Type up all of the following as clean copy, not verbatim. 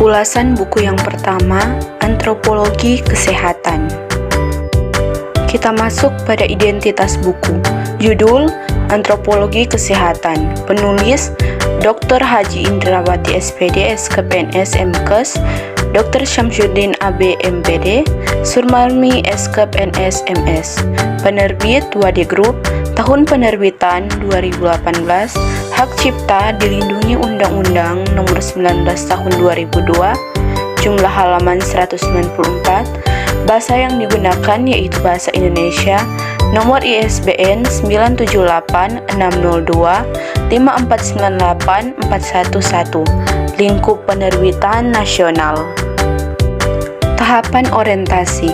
Ulasan buku yang pertama, Antropologi Kesehatan. Kita masuk pada identitas buku. Judul, Antropologi Kesehatan. Penulis, Dr. Haji Indrawati SPD, SKPNS MKes, Dr. Syamsuddin AB MPD, Surmarmi SKPNS MS. Penerbit Wadi Group, tahun penerbitan 2018, hak cipta dilindungi Undang-Undang Nomor 19 Tahun 2002, jumlah halaman 194, bahasa yang digunakan yaitu bahasa Indonesia, nomor ISBN 978-602-5498411, lingkup penerbitan nasional. Tahapan orientasi.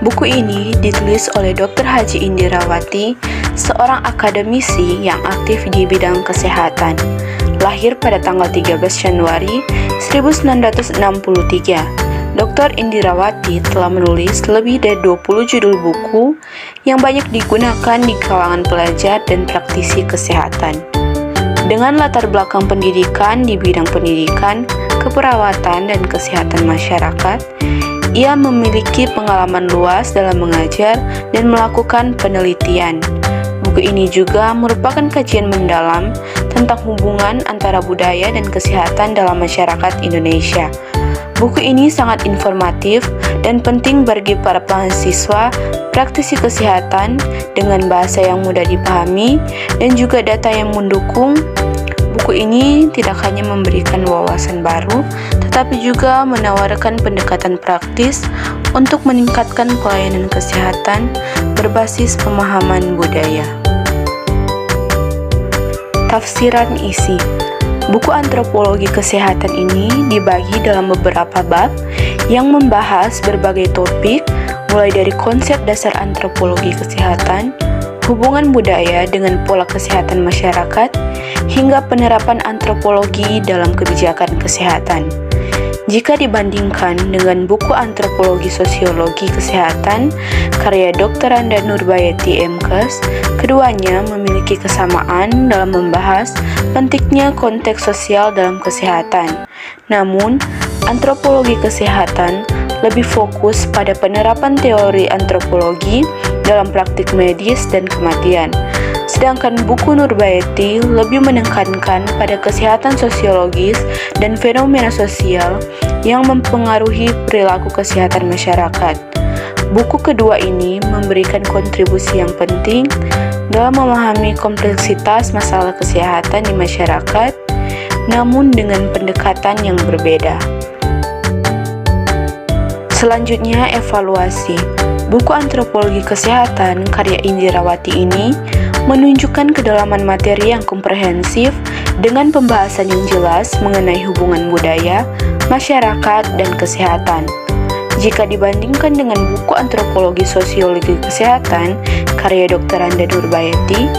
Buku ini ditulis oleh Dr. Haji Indrawati, seorang akademisi yang aktif di bidang kesehatan. Lahir pada tanggal 13 Januari 1963. Dr. Indrawati telah menulis lebih dari 20 judul buku yang banyak digunakan di kalangan pelajar dan praktisi kesehatan. Dengan latar belakang pendidikan di bidang pendidikan, keperawatan, dan kesehatan masyarakat, ia memiliki pengalaman luas dalam mengajar dan melakukan penelitian. Buku ini juga merupakan kajian mendalam tentang hubungan antara budaya dan kesehatan dalam masyarakat Indonesia. Buku ini sangat informatif dan penting bagi para mahasiswa praktisi kesehatan dengan bahasa yang mudah dipahami dan juga data yang mendukung. Buku ini tidak hanya memberikan wawasan baru, tetapi juga menawarkan pendekatan praktis untuk meningkatkan pelayanan kesehatan berbasis pemahaman budaya. Tafsiran isi. Buku Antropologi Kesehatan ini dibagi dalam beberapa bab yang membahas berbagai topik, mulai dari konsep dasar antropologi kesehatan, hubungan budaya dengan pola kesehatan masyarakat, hingga penerapan antropologi dalam kebijakan kesehatan. Jika dibandingkan dengan buku Antropologi Sosiologi Kesehatan karya Dr. Anda Nurbayati MKes, keduanya memiliki kesamaan dalam membahas pentingnya konteks sosial dalam kesehatan. Namun, Antropologi Kesehatan lebih fokus pada penerapan teori antropologi dalam praktik medis dan kematian. Sedangkan buku Nurbayati lebih menekankan pada kesehatan sosiologis dan fenomena sosial yang mempengaruhi perilaku kesehatan masyarakat. Buku kedua ini memberikan kontribusi yang penting dalam memahami kompleksitas masalah kesehatan di masyarakat, namun dengan pendekatan yang berbeda. Selanjutnya, evaluasi. Buku Antropologi Kesehatan karya Indrawati ini menunjukkan kedalaman materi yang komprehensif dengan pembahasan yang jelas mengenai hubungan budaya, masyarakat, dan kesehatan. Jika dibandingkan dengan buku Antropologi Sosiologi Kesehatan karya Dr. Anda Nurbayati,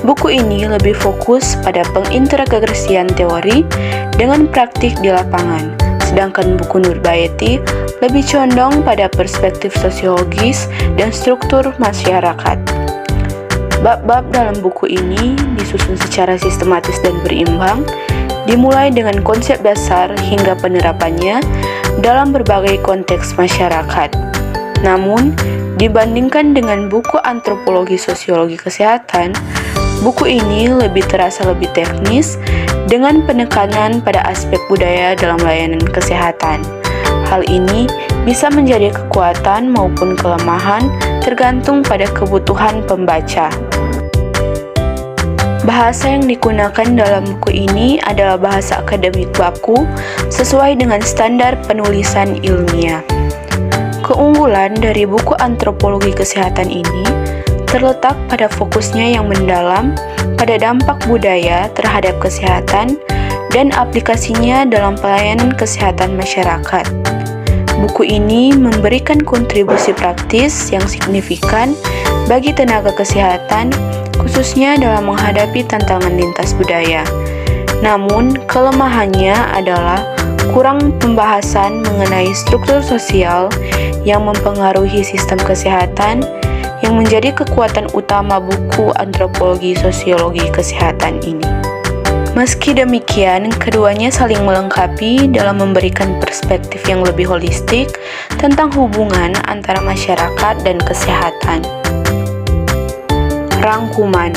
buku ini lebih fokus pada pengintegrasian teori dengan praktik di lapangan, sedangkan buku Nurbayati lebih condong pada perspektif sosiologis dan struktur masyarakat. Bab-bab dalam buku ini disusun secara sistematis dan berimbang, dimulai dengan konsep dasar hingga penerapannya dalam berbagai konteks masyarakat. Namun, dibandingkan dengan buku Antropologi Sosiologi Kesehatan, buku ini terasa lebih teknis dengan penekanan pada aspek budaya dalam layanan kesehatan. Hal ini bisa menjadi kekuatan maupun kelemahan tergantung pada kebutuhan pembaca. Bahasa yang digunakan dalam buku ini adalah bahasa akademik baku sesuai dengan standar penulisan ilmiah. Keunggulan dari buku Antropologi Kesehatan ini terletak pada fokusnya yang mendalam pada dampak budaya terhadap kesehatan dan aplikasinya dalam pelayanan kesehatan masyarakat. Buku ini memberikan kontribusi praktis yang signifikan bagi tenaga kesehatan, khususnya dalam menghadapi tantangan lintas budaya. Namun, kelemahannya adalah kurang pembahasan mengenai struktur sosial yang mempengaruhi sistem kesehatan yang menjadi kekuatan utama buku Antropologi Sosiologi Kesehatan ini. Meski demikian, keduanya saling melengkapi dalam memberikan perspektif yang lebih holistik tentang hubungan antara masyarakat dan kesehatan. Rangkuman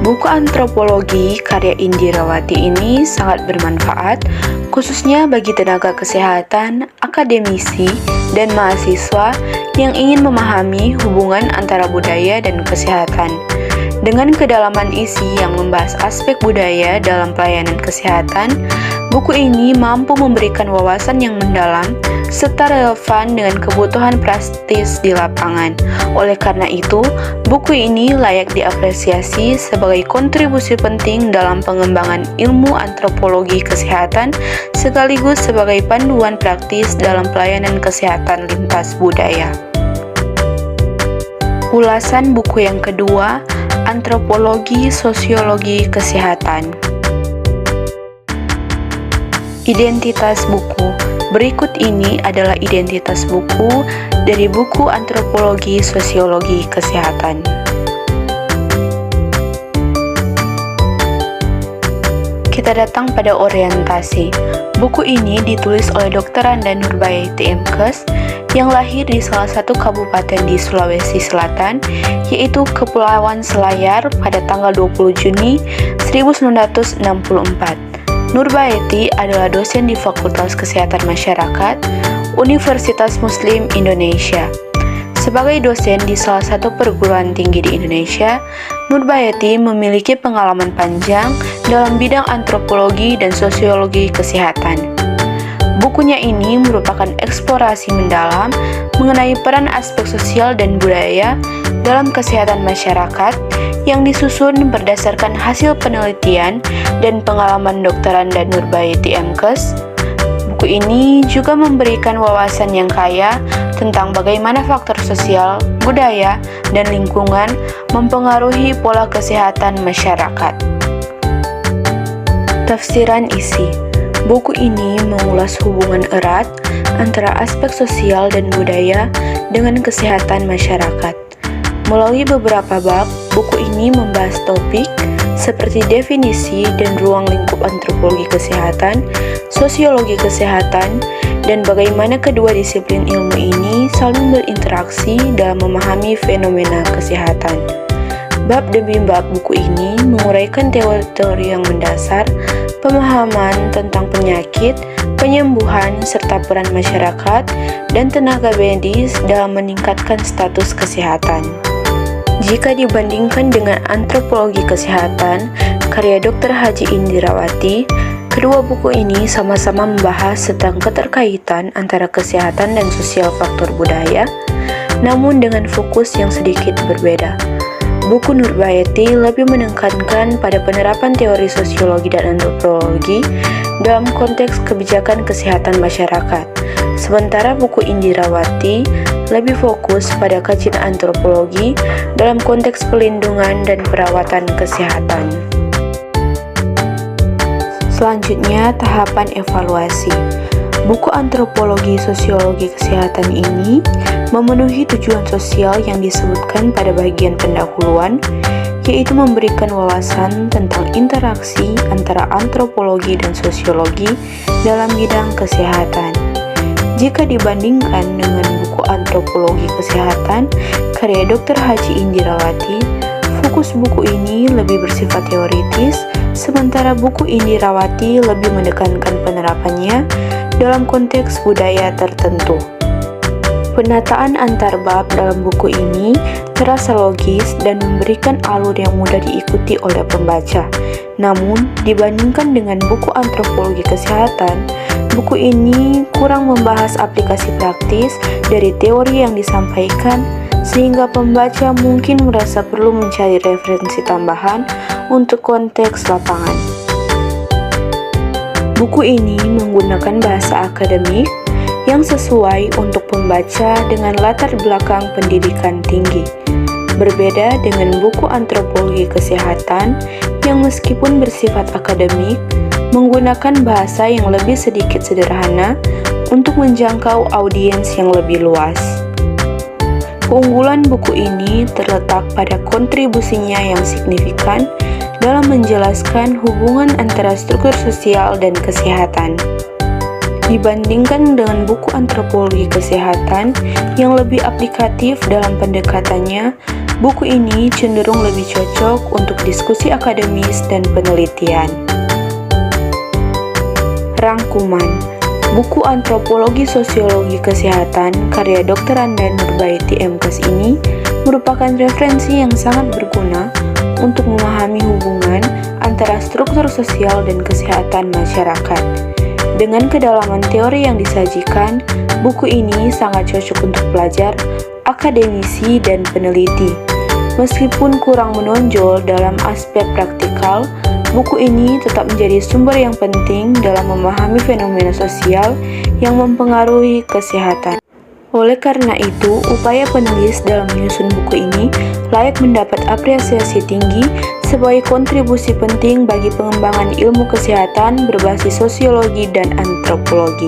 buku antropologi karya Indirawati ini sangat bermanfaat, khususnya bagi tenaga kesehatan, akademisi, dan mahasiswa yang ingin memahami hubungan antara budaya dan kesehatan. Dengan kedalaman isi yang membahas aspek budaya dalam pelayanan kesehatan, buku ini mampu memberikan wawasan yang mendalam serta relevan dengan kebutuhan praktis di lapangan. Oleh karena itu, buku ini layak diapresiasi sebagai kontribusi penting dalam pengembangan ilmu antropologi kesehatan sekaligus sebagai panduan praktis dalam pelayanan kesehatan lintas budaya. Ulasan buku yang kedua, Antropologi Sosiologi Kesehatan. Identitas buku. Berikut ini adalah identitas buku dari buku Antropologi Sosiologi Kesehatan. Kita datang pada orientasi. Buku ini ditulis oleh Dr. Randa Nurbaiti MKes yang lahir di salah satu kabupaten di Sulawesi Selatan, yaitu Kepulauan Selayar pada tanggal 20 Juni 1964. Nurbaiti adalah dosen di Fakultas Kesehatan Masyarakat, Universitas Muslim Indonesia. Sebagai dosen di salah satu perguruan tinggi di Indonesia, Nurbaiti memiliki pengalaman panjang dalam bidang antropologi dan sosiologi kesehatan. Bukunya ini merupakan eksplorasi mendalam mengenai peran aspek sosial dan budaya dalam kesehatan masyarakat yang disusun berdasarkan hasil penelitian dan pengalaman Dr. Randa Nurbaiti MKes. Buku ini juga memberikan wawasan yang kaya tentang bagaimana faktor sosial, budaya, dan lingkungan mempengaruhi pola kesehatan masyarakat. Tafsiran isi. Buku ini mengulas hubungan erat antara aspek sosial dan budaya dengan kesehatan masyarakat. Melalui beberapa bab, buku ini membahas topik seperti definisi dan ruang lingkup antropologi kesehatan, sosiologi kesehatan, dan bagaimana kedua disiplin ilmu ini saling berinteraksi dalam memahami fenomena kesehatan. Bab demi bab buku ini menguraikan teori-teori yang mendasar, pemahaman tentang penyakit, penyembuhan, serta peran masyarakat dan tenaga medis dalam meningkatkan status kesehatan. Jika dibandingkan dengan antropologi kesehatan, karya Dr. Haji Indirawati, kedua buku ini sama-sama membahas tentang keterkaitan antara kesehatan dan sosial faktor budaya, namun dengan fokus yang sedikit berbeda. Buku Nurbaiti lebih menekankan pada penerapan teori sosiologi dan antropologi dalam konteks kebijakan kesehatan masyarakat, sementara buku Indirawati lebih fokus pada kajian antropologi dalam konteks pelindungan dan perawatan kesehatan. Selanjutnya, tahapan evaluasi. Buku Antropologi Sosiologi Kesehatan ini memenuhi tujuan sosial yang disebutkan pada bagian pendahuluan, yaitu memberikan wawasan tentang interaksi antara antropologi dan sosiologi dalam bidang kesehatan. Jika dibandingkan dengan buku Antropologi Kesehatan karya Dr. Haji Indirawati, fokus buku ini lebih bersifat teoritis, sementara buku Indirawati lebih menekankan penerapannya dalam konteks budaya tertentu. Penataan antar bab dalam buku ini terasa logis dan memberikan alur yang mudah diikuti oleh pembaca. Namun, dibandingkan dengan buku Antropologi Kesehatan, buku ini kurang membahas aplikasi praktis dari teori yang disampaikan, sehingga pembaca mungkin merasa perlu mencari referensi tambahan untuk konteks lapangan. Buku ini menggunakan bahasa akademik yang sesuai untuk pembaca dengan latar belakang pendidikan tinggi. Berbeda dengan buku Antropologi Kesehatan yang meskipun bersifat akademik, menggunakan bahasa yang lebih sedikit sederhana untuk menjangkau audiens yang lebih luas. Keunggulan buku ini terletak pada kontribusinya yang signifikan dalam menjelaskan hubungan antara struktur sosial dan kesehatan. Dibandingkan dengan buku antropologi kesehatan yang lebih aplikatif dalam pendekatannya, buku ini cenderung lebih cocok untuk diskusi akademis dan penelitian. Rangkuman buku Antropologi Sosiologi Kesehatan karya Dr. Anda Nurbaiti MKes ini merupakan referensi yang sangat berguna untuk memahami hubungan antara struktur sosial dan kesehatan masyarakat. Dengan kedalaman teori yang disajikan, buku ini sangat cocok untuk pelajar, akademisi, dan peneliti. Meskipun kurang menonjol dalam aspek praktikal, buku ini tetap menjadi sumber yang penting dalam memahami fenomena sosial yang mempengaruhi kesehatan. Oleh karena itu, upaya penulis dalam menyusun buku ini layak mendapat apresiasi tinggi sebagai kontribusi penting bagi pengembangan ilmu kesehatan berbasis sosiologi dan antropologi.